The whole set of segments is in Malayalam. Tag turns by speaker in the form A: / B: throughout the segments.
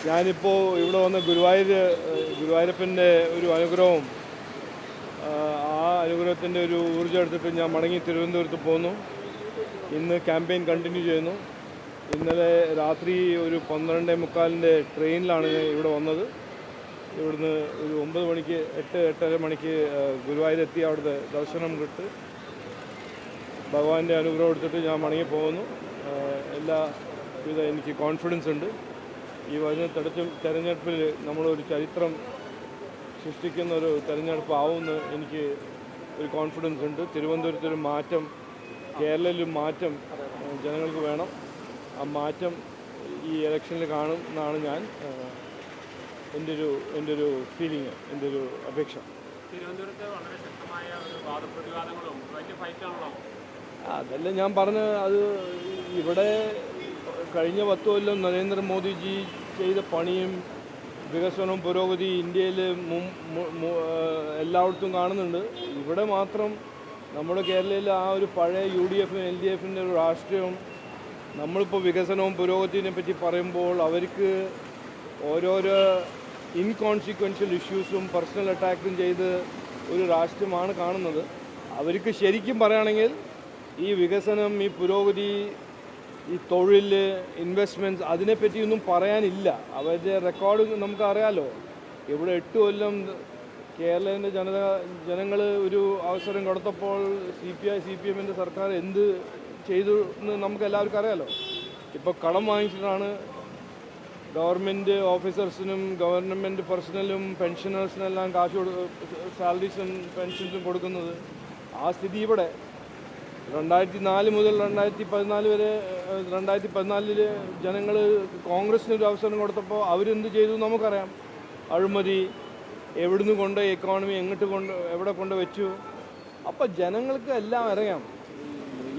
A: ഞാനിപ്പോൾ ഇവിടെ വന്ന് ഗുരുവായൂരപ്പൻ്റെ ഒരു അനുഗ്രഹവും ആ അനുഗ്രഹത്തിൻ്റെ ഒരു ഊർജ്ജം എടുത്തിട്ട് ഞാൻ മടങ്ങി തിരുവനന്തപുരത്ത് പോന്നു. ഇന്ന് ക്യാമ്പയിൻ കണ്ടിന്യൂ ചെയ്യുന്നു. ഇന്നലെ രാത്രി ഒരു 12:45 ട്രെയിനിലാണ് ഞാൻ ഇവിടെ വന്നത്. ഇവിടുന്ന് ഒരു 9 മണിക്ക് 8-8:30 മണിക്ക് ഗുരുവായൂരെത്തി അവിടുത്തെ ദർശനം കിട്ടി ഭഗവാന്റെ അനുഗ്രഹം എടുത്തിട്ട് ഞാൻ മടങ്ങി പോകുന്നു. എല്ലാവിധ എനിക്ക് കോൺഫിഡൻസ് ഉണ്ട്. ഈ വരുന്ന തെരഞ്ഞെടുപ്പിൽ നമ്മളൊരു ചരിത്രം സൃഷ്ടിക്കുന്ന ഒരു തെരഞ്ഞെടുപ്പ് ആവുമെന്ന് എനിക്ക് ഒരു കോൺഫിഡൻസ് ഉണ്ട്. തിരുവനന്തപുരത്തൊരു മാറ്റം, കേരളത്തിലും മാറ്റം ജനങ്ങൾക്ക് വേണം. ആ മാറ്റം ഈ ഇലക്ഷനിൽ കാണും എന്നാണ് ഞാൻ എൻ്റെ ഒരു ഫീലിംഗ്, എൻ്റെ ഒരു അപേക്ഷ.
B: തിരുവനന്തപുരത്ത് വളരെ ശക്തമായ ഒരു വാദപ്രതിവാദങ്ങളും വലിയ ഫൈറ്റാണല്ലോ.
A: അതെല്ലാം ഞാൻ പറഞ്ഞ അത് ഇവിടെ കഴിഞ്ഞ 10 കൊല്ലം നരേന്ദ്രമോദിജി ചെയ്ത പണിയും വികസനവും പുരോഗതി ഇന്ത്യയിൽ എല്ലായിടത്തും കാണുന്നുണ്ട്. ഇവിടെ മാത്രം നമ്മുടെ കേരളത്തിൽ ആ ഒരു പഴയ UDF LDFിൻ്റെ ഒരു രാഷ്ട്രീയം, നമ്മളിപ്പോൾ വികസനവും പുരോഗതിയെ പറ്റി പറയുമ്പോൾ അവർക്ക് ഓരോരോ ഇൻകോൺസിക്വൻഷ്യൽ ഇഷ്യൂസും പേഴ്സണൽ അറ്റാക്കും ചെയ്ത് ഒരു രാഷ്ട്രീയമാണ് കാണുന്നത്. അവർക്ക് ശരിക്കും പറയുകയാണെങ്കിൽ ഈ വികസനം, ഈ പുരോഗതി, ഈ തൊഴിൽ, ഇൻവെസ്റ്റ്മെൻറ്റ്സ് അതിനെപ്പറ്റിയൊന്നും പറയാനില്ല. അവരുടെ റെക്കോർഡ് നമുക്കറിയാലോ. ഇവിടെ 8 കൊല്ലം കേരളത്തിൻ്റെ ജനങ്ങൾ ഒരു അവസരം കൊടുത്തപ്പോൾ CPIMൻ്റെ സർക്കാർ എന്ത് ചെയ്തു എന്ന് നമുക്ക് എല്ലാവർക്കും അറിയാലോ. ഇപ്പോൾ കടം വാങ്ങിച്ചിട്ടാണ് ഗവൺമെൻറ് ഓഫീസേഴ്സിനും ഗവൺമെൻറ് പേഴ്സണലും പെൻഷനേഴ്സിനെല്ലാം സാലറീസും പെൻഷൻസും കൊടുക്കുന്നത്. ആ സ്ഥിതി ഇവിടെ 2004 മുതൽ 2014 വരെ 2014 ജനങ്ങൾ കോൺഗ്രസിനൊരു അവസരം കൊടുത്തപ്പോൾ അവരെന്ത് ചെയ്തു നമുക്കറിയാം. അഴിമതി, എവിടുന്ന് കൊണ്ട് എക്കോണമി എവിടെ കൊണ്ട് വെച്ചു. അപ്പോൾ ജനങ്ങൾക്ക് എല്ലാം അറിയാം.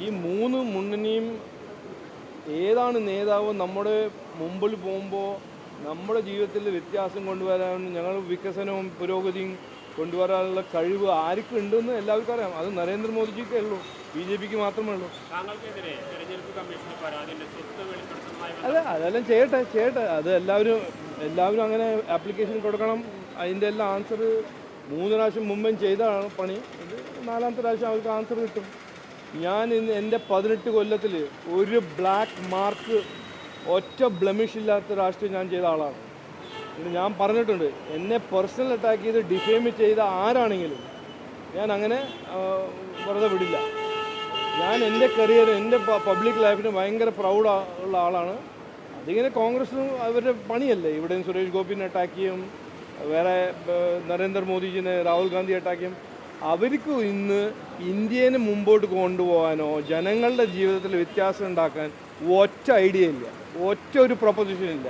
A: ഈ 3 മുന്നണിയും ഏതാണ് നേതാവ് നമ്മുടെ മുമ്പിൽ പോകുമ്പോൾ നമ്മുടെ ജീവിതത്തിൽ വ്യത്യാസം കൊണ്ടുവരാൻ, ഞങ്ങൾ വികസനവും പുരോഗതിയും കൊണ്ടുവരാനുള്ള കഴിവ് ആർക്കും ഉണ്ടെന്ന് എല്ലാവർക്കും അറിയാം. അത് നരേന്ദ്രമോദിജിക്കേ ഉള്ളൂ, BJPക്ക് മാത്രമേ ഉള്ളൂ. അതെ, അതെല്ലാം ചെയ്യട്ടെ. അത് എല്ലാവരും അങ്ങനെ ആപ്ലിക്കേഷൻ കൊടുക്കണം. അതിൻ്റെ എല്ലാം ആൻസർ 3 പ്രാവശ്യം മുമ്പേ ചെയ്തതാണ് പണി. ഇത് 4ാമത്തെ പ്രാവശ്യം അവർക്ക് ആൻസർ കിട്ടും. ഞാൻ ഇന്ന് എൻ്റെ 18 കൊല്ലത്തിൽ ഒരു ബ്ലാക്ക് മാർക്ക്, ഒറ്റ ബ്ലെമിഷ് ഇല്ലാത്ത രാഷ്ട്രീയം ഞാൻ ചെയ്ത ആളാണ്. ഇത് ഞാൻ പറഞ്ഞിട്ടുണ്ട്. എന്നെ പേഴ്സണൽ അറ്റാക്ക് ചെയ്ത് ഡിഫെയിം ചെയ്ത ആരാണെങ്കിലും ഞാൻ അങ്ങനെ വെറുതെ വിടില്ല. ഞാൻ എൻ്റെ കരിയർ, എൻ്റെ പബ്ലിക് ലൈഫിന് ഭയങ്കര പ്രൗഡ് ഉള്ള ആളാണ്. അതിങ്ങനെ കോൺഗ്രസിനും അവരുടെ പണിയല്ലേ. ഇവിടെയും സുരേഷ് ഗോപിനെ അറ്റാക്ക് ചെയ്യും, വേറെ നരേന്ദ്രമോദിജിനെ, രാഹുൽ ഗാന്ധി അറ്റാക്ക് ചെയ്യും. അവർക്ക് ഇന്ന് ഇന്ത്യനെ മുമ്പോട്ട് കൊണ്ടുപോകാനോ ജനങ്ങളുടെ ജീവിതത്തിൽ വ്യത്യാസം ഉണ്ടാക്കാൻ ഒറ്റ ഐഡിയ ഇല്ല, ഒറ്റ ഒരു പ്രൊപ്പോസിഷൻ ഇല്ല.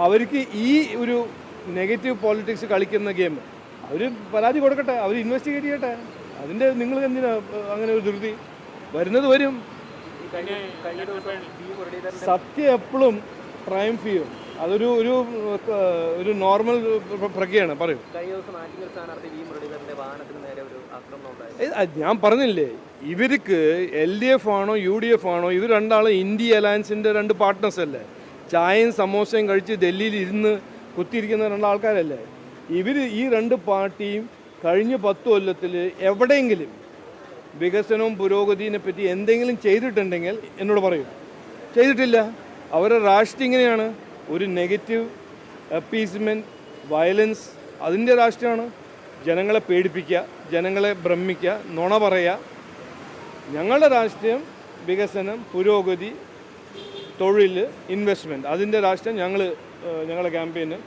A: അവർക്ക് ഈ ഒരു നെഗറ്റീവ് പോളിറ്റിക്സ് കളിക്കുന്ന ഗെയിം അവർ പരാതി കൊടുക്കട്ടെ, അവർ ഇൻവെസ്റ്റിഗേറ്റ് ചെയ്യട്ടെ. അതിൻ്റെ നിങ്ങൾ എന്തിനാ അങ്ങനെ ഒരു ധൃതി? വരുന്നത് വരും. സത്യം എപ്പോഴും ട്രയംഫ് ചെയ്യും. അതൊരു ഒരു ഒരു നോർമൽ പ്രക്രിയയാണ്. പറയൂ. ഞാൻ പറഞ്ഞില്ലേ, ഇവർക്ക് LDF ആണോ UDF ആണോ, ഇവർ രണ്ടാളും ഇന്ത്യ അലയൻസിൻ്റെ 2 പാർട്ട്നേഴ്സ് അല്ലേ. ചായയും സമോസയും കഴിച്ച് ഡൽഹിയിൽ ഇരുന്ന് കുത്തിയിരിക്കുന്ന 2 ആൾക്കാരല്ലേ ഇവർ. ഈ 2 പാർട്ടിയും കഴിഞ്ഞ 10 കൊല്ലത്തിൽ എവിടെയെങ്കിലും വികസനവും പുരോഗതിയെ പറ്റി എന്തെങ്കിലും ചെയ്തിട്ടുണ്ടെങ്കിൽ എന്നോട് പറയും. ചെയ്തിട്ടില്ല. അവരുടെ രാഷ്ട്രീയം ഇങ്ങനെയാണ്. ഒരു നെഗറ്റീവ് അപ്പീസ്മെൻറ്റ്, വയലൻസ്, അതിൻ്റെ രാഷ്ട്രീയമാണ്. ജനങ്ങളെ പേടിപ്പിക്കുക, ജനങ്ങളെ ഭ്രമിക്കുക, നുണ പറയുക. ഞങ്ങളുടെ രാഷ്ട്രീയം വികസനം, പുരോഗതി, തൊഴിൽ, ഇൻവെസ്റ്റ്മെൻറ്റ്, അതിൻ്റെ രാഷ്ട്രീയം. ഞങ്ങളുടെ ക്യാമ്പയിന്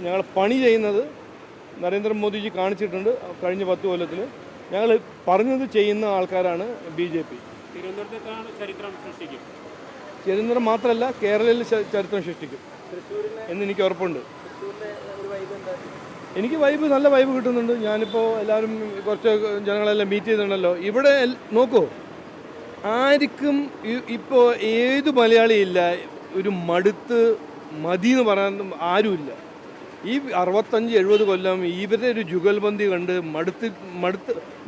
A: ഞങ്ങൾ പണി ചെയ്യുന്നത് നരേന്ദ്രമോദിജി കാണിച്ചിട്ടുണ്ട്. കഴിഞ്ഞ 10 കൊല്ലത്തിൽ ഞങ്ങൾ പറഞ്ഞത് ചെയ്യുന്ന ആൾക്കാരാണ് BJP. ചരിത്രം മാത്രമല്ല, കേരളത്തിൽ ചരിത്രം സൃഷ്ടിക്കും എന്ന് എനിക്ക് ഉറപ്പുണ്ട്. എനിക്ക് നല്ല വൈബ് കിട്ടുന്നുണ്ട്. ഞാനിപ്പോൾ എല്ലാവരും കുറച്ച് ജനങ്ങളെല്ലാം മീറ്റ് ചെയ്തിട്ടുണ്ടല്ലോ. ഇവിടെ നോക്കൂ, ആർക്കും ഇപ്പോൾ ഏത് മലയാളിയില്ല ഒരു മതി എന്ന് പറയാൻ ആരുമില്ല. ഈ 65-70 കൊല്ലം ഇവരുടെ ഒരു ജുഗൽബന്ദി കണ്ട്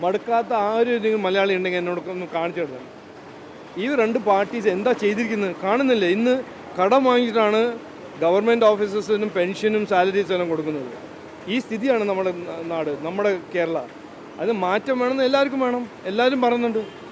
A: മടുക്കാത്ത ആരും മലയാളി ഉണ്ടെങ്കിൽ എന്നോടൊന്ന് കാണിച്ചു തരണം. ഈ 2 പാർട്ടീസ് എന്താ ചെയ്തിരിക്കുന്നത് കാണുന്നില്ല. ഇന്ന് കടം വാങ്ങിച്ചിട്ടാണ് ഗവൺമെൻറ് ഓഫീസേഴ്സിനും പെൻഷനും സാലറീസും എല്ലാം കൊടുക്കുന്നത്. ഈ സ്ഥിതിയാണ് നമ്മുടെ നാട്, നമ്മുടെ കേരള. അത് മാറ്റം വേണമെന്ന് എല്ലാവർക്കും വേണം, എല്ലാവരും പറയുന്നുണ്ട്.